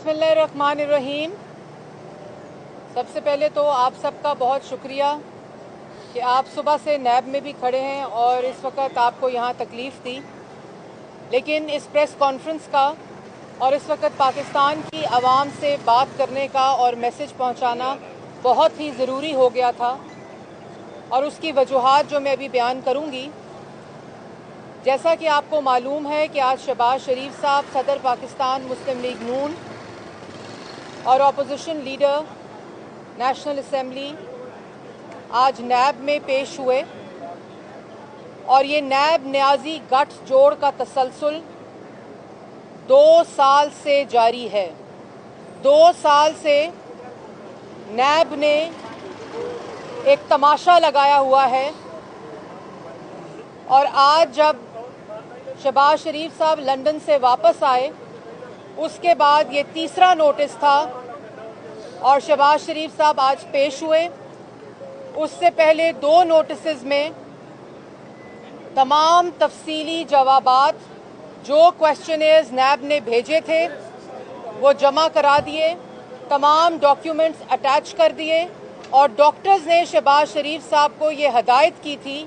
बिस्मिल्लाहिर्रहमानिर्रहीम। सबसे पहले तो आप सबका बहुत शुक्रिया कि आप सुबह से नैब में भी खड़े हैं और इस वक्त आपको यहाँ तकलीफ़ दी, लेकिन इस प्रेस कॉन्फ्रेंस का और इस वक्त पाकिस्तान की आवाम से बात करने का और मैसेज पहुँचाना बहुत ही ज़रूरी हो गया था और उसकी वजूहात जो मैं अभी बयान करूँगी। जैसा कि आपको मालूम है कि आज शहबाज शरीफ साहब सदर पाकिस्तान मुस्लिम लीग नून और अपोजिशन लीडर नेशनल असेंबली आज नैब में पेश हुए और ये नैब न्याजी गठ जोड़ का तसलसल 2 साल से जारी है। 2 साल से नैब ने एक तमाशा लगाया हुआ है और आज जब शहबाज शरीफ साहब लंदन से वापस आए उसके बाद ये तीसरा नोटिस था और शहबाज शरीफ साहब आज पेश हुए। उससे पहले 2 नोटिस में तमाम तफसीली जवाबात जो क्वेश्चनेयर्स नैब ने भेजे थे वो जमा करा दिए, तमाम डॉक्यूमेंट्स अटैच कर दिए और डॉक्टर्स ने शहबाज शरीफ साहब को ये हदायत की थी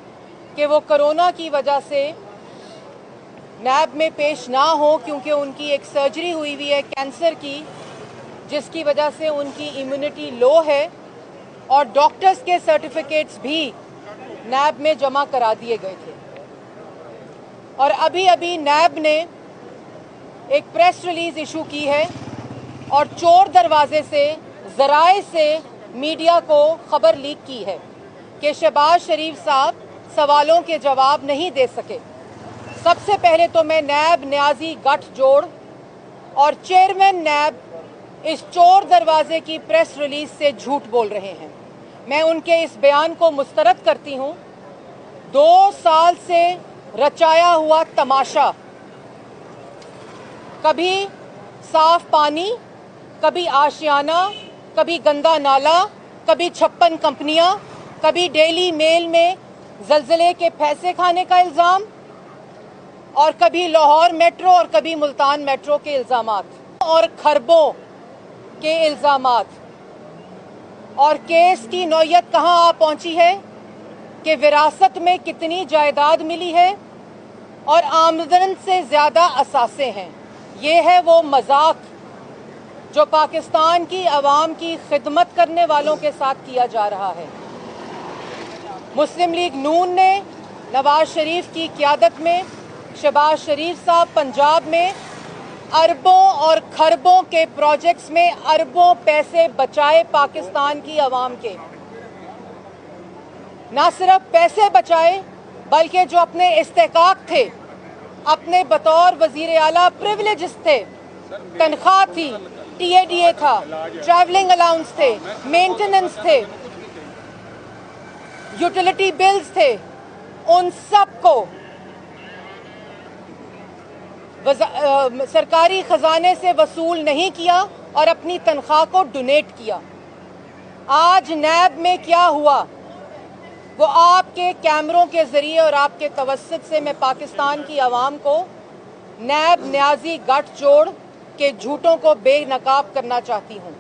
कि वो कोरोना की वजह से नैब में पेश ना हो क्योंकि उनकी एक सर्जरी हुई है कैंसर की, जिसकी वजह से उनकी इम्यूनिटी लो है और डॉक्टर्स के सर्टिफिकेट्स भी नैब में जमा करा दिए गए थे। और अभी अभी नैब ने एक प्रेस रिलीज इशू की है और चोर दरवाजे से ज़राए से मीडिया को खबर लीक की है कि शहबाज शरीफ साहब सवालों के जवाब नहीं दे सके। सबसे पहले तो मैं नैब न्याजी गठ जोड़ और चेयरमैन नैब इस चोर दरवाजे की प्रेस रिलीज से झूठ बोल रहे हैं। मैं उनके इस बयान को मुस्तरद करती हूं। 2 साल से रचाया हुआ तमाशा, कभी साफ पानी, कभी आशियाना, कभी गंदा नाला, कभी 56 कंपनियां, कभी डेली मेल में जलजले के पैसे खाने का इल्ज़ाम और कभी लाहौर मेट्रो और कभी मुल्तान मेट्रो के इल्ज़ामात और खरबों के इल्ज़ामात। और केस की नौयत कहाँ आ पहुंची है कि विरासत में कितनी जायदाद मिली है और आमदन से ज़्यादा असासे हैं। ये है वो मजाक जो पाकिस्तान की आवाम की खिदमत करने वालों के साथ किया जा रहा है। मुस्लिम लीग नून ने नवाज शरीफ की क़यादत में शहबाज शरीफ साहब पंजाब में अरबों और खरबों के प्रोजेक्ट्स में अरबों पैसे बचाए पाकिस्तान की आवाम के। ना सिर्फ पैसे बचाए बल्कि जो अपने इस्तेकाक थे, अपने बतौर वजीर आला प्रिविलेजेस थे, तनख्वाह थी, TADA था, ट्रैवलिंग अलाउंस थे, मेंटेनेंस थे, यूटिलिटी बिल्स थे, उन सब को सरकारी खजाने से वसूल नहीं किया और अपनी तनख्वाह को डोनेट किया। आज नैब में क्या हुआ वो आपके कैमरों के ज़रिए और आपके तवस्सुत से मैं पाकिस्तान की आवाम को नैब न्याजी गठ जोड़ के झूठों को बेनकाब करना चाहती हूँ।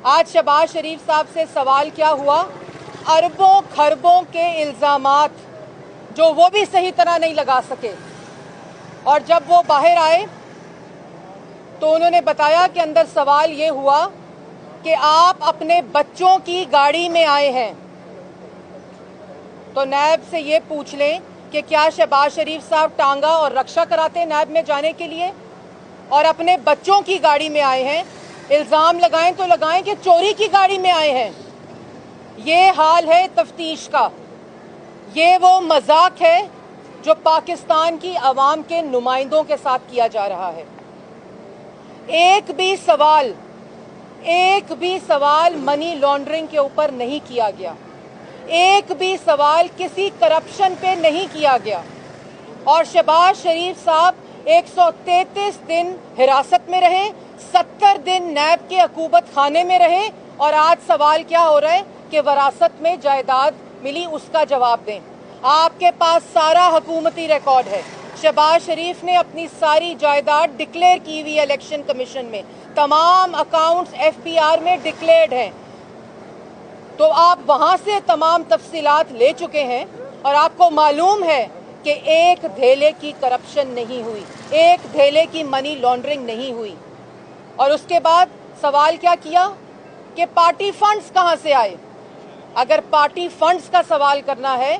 आज शहबाज शरीफ साहब से सवाल क्या हुआ? अरबों खरबों के इल्ज़ामात जो वो भी सही तरह नहीं लगा सके और जब वो बाहर आए तो उन्होंने बताया कि अंदर सवाल ये हुआ कि आप अपने बच्चों की गाड़ी में आए हैं। तो नैब से ये पूछ लें कि क्या शहबाज शरीफ साहब टांगा और रक्षा कराते नैब में जाने के लिए और अपने बच्चों की गाड़ी में आए हैं? इल्ज़ाम लगाएं तो लगाएं कि चोरी की गाड़ी में आए हैं। ये हाल है तफ्तीश का। ये वो मजाक है जो पाकिस्तान की आवाम के नुमाइंदों के साथ किया जा रहा है। एक भी सवाल मनी लॉन्ड्रिंग के ऊपर नहीं किया गया। एक भी सवाल किसी करप्शन पे नहीं किया गया। और शहबाज शरीफ साहब 133 दिन हिरासत में रहे, 70 दिन नैब के अकूबत खाने में रहे और आज सवाल क्या हो रहा है कि वरासत में जायदाद मिली, उसका जवाब दें। आपके पास सारा हुकूमती रिकॉर्ड है। शहबाज शरीफ ने अपनी सारी जायदाद डिक्लेयर की हुई इलेक्शन कमीशन में, तमाम अकाउंट्स एफपीआर में डिक्लेयर्ड हैं। तो आप वहां से तमाम तफसीलात ले चुके हैं और आपको मालूम है कि एक धेले की करप्शन नहीं हुई, एक धेले की मनी लॉन्ड्रिंग नहीं हुई। और उसके बाद सवाल क्या किया कि पार्टी फंड्स कहां से आए। अगर पार्टी फंड्स का सवाल करना है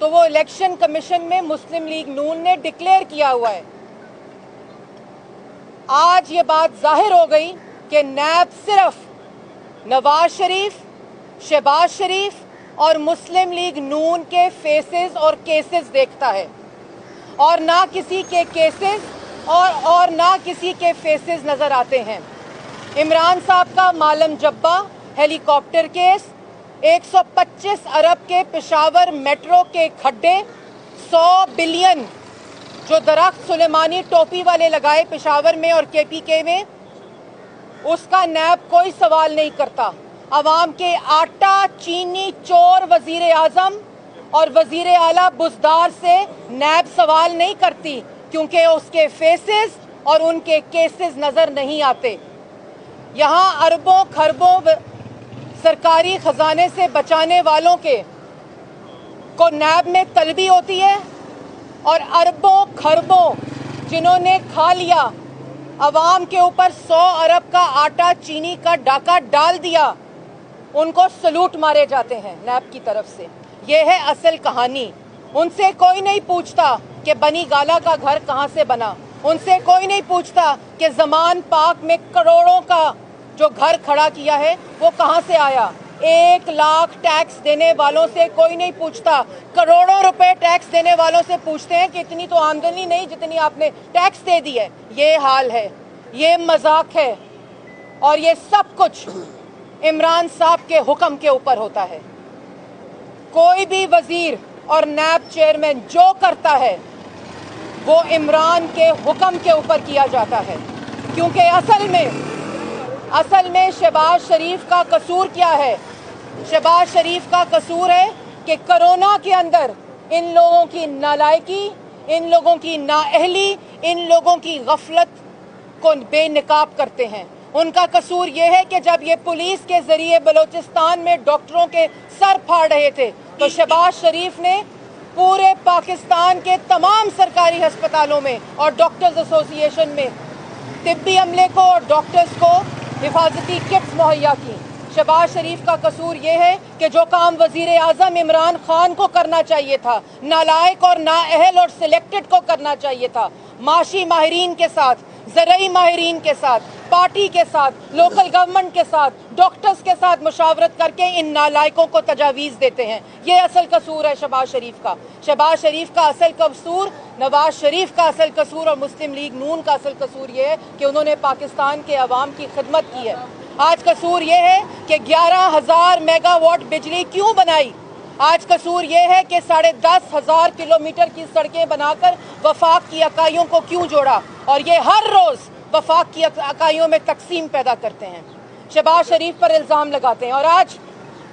तो वो इलेक्शन कमीशन में मुस्लिम लीग नून ने डिक्लेयर किया हुआ है। आज ये बात जाहिर हो गई कि नैब सिर्फ नवाज शरीफ, शहबाज शरीफ और मुस्लिम लीग नून के फेसेस और केसेस देखता है, और ना किसी के केसेस और ना किसी के फेसेस नजर आते हैं। इमरान साहब का मालम जब्बा हेलीकॉप्टर केस, 125 अरब के पेशावर मेट्रो के खड्डे, 100 बिलियन जो दरख्त सुलेमानी टोपी वाले लगाए पेशावर में और केपीके में, उसका नैब कोई सवाल नहीं करता। अवाम के आटा चीनी चोर वजीर आजम और वजीर आला बुजदार से नैब सवाल नहीं करती, क्योंकि उसके फेसेस और उनके केसेस नजर नहीं आते। यहाँ अरबों खरबों सरकारी खजाने से बचाने वालों के को नैब में तलबी होती है, और अरबों खरबों जिन्होंने खा लिया, अवाम के ऊपर 100 अरब का आटा चीनी का डाका डाल दिया, उनको सलूट मारे जाते हैं नैब की तरफ से। ये है असल कहानी। उनसे कोई नहीं पूछता कि बनी गाला का घर कहाँ से बना, उनसे कोई नहीं पूछता कि जमान पाक में करोड़ों का जो घर खड़ा किया है वो कहाँ से आया। 1 लाख टैक्स देने वालों से कोई नहीं पूछता, करोड़ों रुपए टैक्स देने वालों से पूछते हैं कि इतनी तो आमदनी नहीं जितनी आपने टैक्स दे दी है। ये हाल है, ये मजाक है, और ये सब कुछ इमरान साहब के हुक्म के ऊपर होता है। कोई भी वजीर और नैब चेयरमैन जो करता है वो इमरान के हुक्म के ऊपर किया जाता है, क्योंकि असल में शहबाज शरीफ का कसूर क्या है। शहबाज शरीफ का कसूर है कि कोरोना के अंदर इन लोगों की नालायकी, इन लोगों की नाअहली, इन लोगों की गफलत को बेनकाब करते हैं। उनका कसूर ये है कि जब ये पुलिस के जरिए बलूचिस्तान में डॉक्टरों के सर फाड़ रहे थे, तो शहबाज शरीफ ने पूरे पाकिस्तान के तमाम सरकारी अस्पतालों में और डॉक्टर्स एसोसिएशन में तिब्बी अमले को और डॉक्टर्स को हिफाजती किट्स मुहैया की। शहबाज शरीफ का कसूर ये है कि जो काम वजीर आजम इमरान खान को करना चाहिए था, नालायक और नाअहल और सिलेक्टेड को करना चाहिए था, माशी माहिरीन के साथ, ज़राई माहिरीन के साथ, पार्टी के साथ, लोकल गवर्नमेंट के साथ, डॉक्टर्स के साथ मुशावरत करके इन नालायकों को तजावीज़ देते हैं। ये असल कसूर है शहबाज शरीफ का। शहबाज शरीफ का असल कसूर, नवाज शरीफ का असल कसूर और मुस्लिम लीग नून का असल कसूर ये है कि उन्होंने पाकिस्तान के अवाम की खिदमत की है। आज कसूर ये है कि 11,000 मेगावाट बिजली क्यों बनाई। आज कसूर ये है कि 10,500 किलोमीटर की सड़कें बनाकर वफाक की इकाइयों को क्यों जोड़ा, और ये हर रोज वफाक की इकाइयों में तकसीम पैदा करते हैं, शहबाज शरीफ पर इल्जाम लगाते हैं। और आज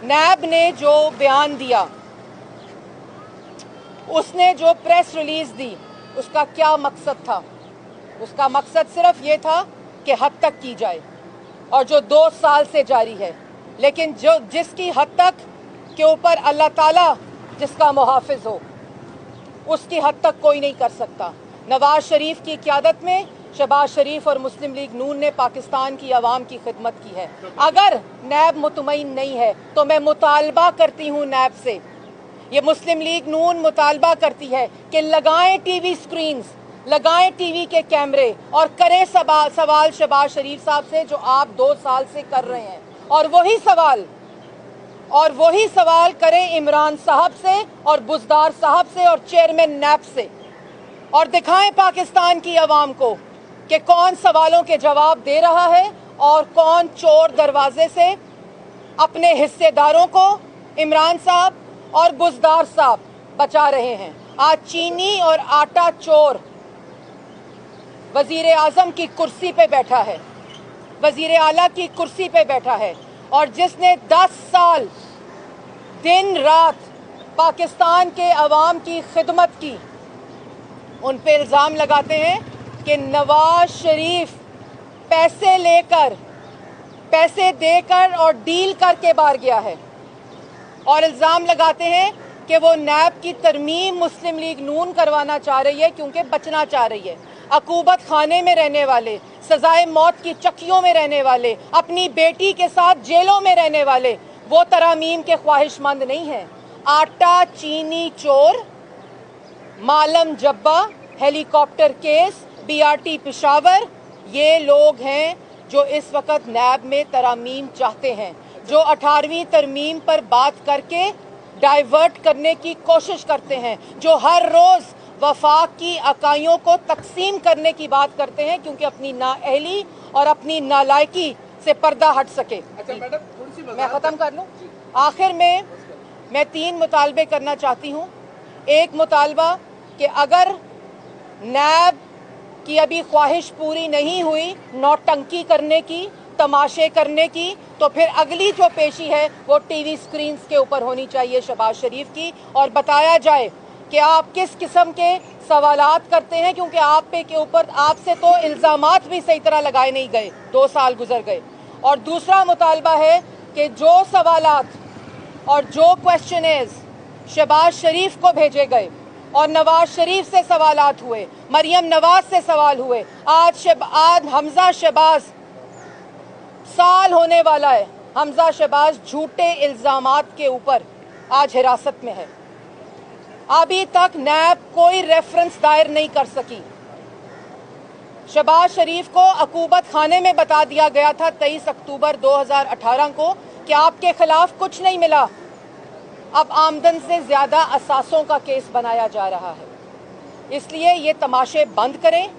नैब ने जो बयान दिया, उसने जो प्रेस रिलीज दी, उसका क्या मकसद था? उसका मकसद सिर्फ ये था कि हद तक की जाए, और जो 2 साल से जारी है, लेकिन जो जिसकी हद तक के ऊपर अल्लाह ताला जिसका मुहाफिज हो, उसकी हद तक कोई नहीं कर सकता। नवाज शरीफ की क़यादत में शहबाज शरीफ और मुस्लिम लीग नून ने पाकिस्तान की आवाम की खिदमत की है। अगर नैब मुतमईन नहीं है तो मैं मुतालबा करती हूँ नैब से, ये मुस्लिम लीग नून मुतालबा करती है कि लगाएं टीवी स्क्रीन्स, लगाएं टीवी के कैमरे और करें सवाल शहबाज शरीफ साहब से जो आप 2 साल से कर रहे हैं, और वही सवाल करें इमरान साहब से और बुजदार साहब से और चेयरमैन नैब से, और दिखाएं पाकिस्तान की आवाम को कि कौन सवालों के जवाब दे रहा है और कौन चोर दरवाजे से अपने हिस्सेदारों को इमरान साहब और बुजदार साहब बचा रहे हैं। आज चीनी और आटा चोर वजीर आजम की कुर्सी पे बैठा है, वजीर आला की कुर्सी पे बैठा है, और जिसने 10 साल दिन रात पाकिस्तान के अवाम की खिदमत की, उन पे इल्ज़ाम लगाते हैं कि नवाज शरीफ पैसे लेकर, पैसे देकर और डील करके बाहर गया है, और इल्ज़ाम लगाते हैं कि वो नैब की तरमीम मुस्लिम लीग नून करवाना चाह रही है क्योंकि बचना चाह रही है। अकूबत खाने में रहने वाले, सजाए मौत की चक्कियों में रहने वाले, अपनी बेटी के साथ जेलों में रहने वाले वो तरामीम के ख्वाहिशमंद नहीं हैं। आटा चीनी चोर, मालम जब्बा, हेलीकॉप्टर केस, बीआरटी पेशावर, ये लोग हैं जो इस वक्त नैब में तरामीम चाहते हैं, जो 18वीं तरमीम पर बात करके डाइवर्ट करने की कोशिश करते हैं, जो हर रोज़ वफाक की इकाइयों को तकसीम करने की बात करते हैं क्योंकि अपनी नाअहली और अपनी नालायकी से पर्दा हट सके। अच्छा मैडम, थोड़ी सी मैं ख़त्म कर लूँ। आखिर में मैं 3 मुतालबे करना चाहती हूँ। एक मुतालबा कि अगर नैब की अभी ख्वाहिश पूरी नहीं हुई नौटंकी करने की, तमाशे करने की, तो फिर अगली जो पेशी है वो टीवी स्क्रीन्स के ऊपर होनी चाहिए शहबाज शरीफ की, और बताया जाए कि आप किस किस्म के सवालात करते हैं, क्योंकि आप पे के ऊपर आपसे तो इल्ज़ामात भी सही तरह लगाए नहीं गए, 2 साल गुजर गए। और दूसरा मुतालबा है कि जो सवालात और जो क्वेश्चनेस शहबाज शरीफ को भेजे गए और नवाज शरीफ से सवालात हुए, मरियम नवाज से सवाल हुए, आज हमजा शहबाज, साल होने वाला है हमजा शहबाज झूठे इल्ज़ामात के ऊपर आज हिरासत में है। अभी तक नैब कोई रेफरेंस दायर नहीं कर सकी। शहबाज शरीफ को अकूबत खाने में बता दिया गया था 23 अक्टूबर 2018 को कि आपके खिलाफ कुछ नहीं मिला। अब आमदन से ज़्यादा असासों का केस बनाया जा रहा है। इसलिए ये तमाशे बंद करें,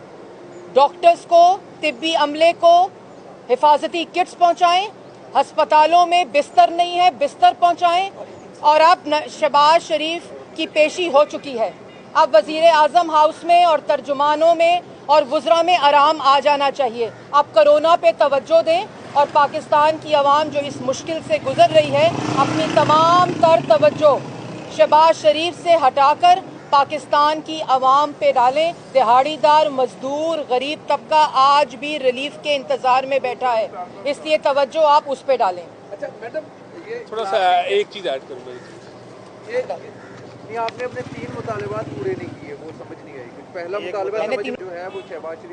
डॉक्टर्स को, तिब्बी अमले को हिफाजती किट्स पहुंचाएं, हस्पतालों में बिस्तर नहीं है बिस्तर पहुंचाएं, और अब शहबाज शरीफ की पेशी हो चुकी है। अब वज़ीर आज़म हाउस में और तर्जुमानों में और वुज़रा में आराम आ जाना चाहिए। अब कोरोना पे तवज्जो दें और पाकिस्तान की आवाम जो इस मुश्किल से गुजर रही है, अपनी तमाम तर तवज्जो शहबाज शरीफ से हटाकर पाकिस्तान की आवाम पे डालें। दिहाड़ीदार, मजदूर, गरीब तबका आज भी रिलीफ के इंतज़ार में बैठा है, इसलिए तवज्जो आप उस पे डालें। अच्छा मैडम, ये थोड़ा सा एक चीज़ ऐड करूँगा। ये आपने अपने 3 मुतालबात पूरे नहीं किए, वो समझ नहीं आई। पहला मुतालबा जो है वो शहबाज शरीफ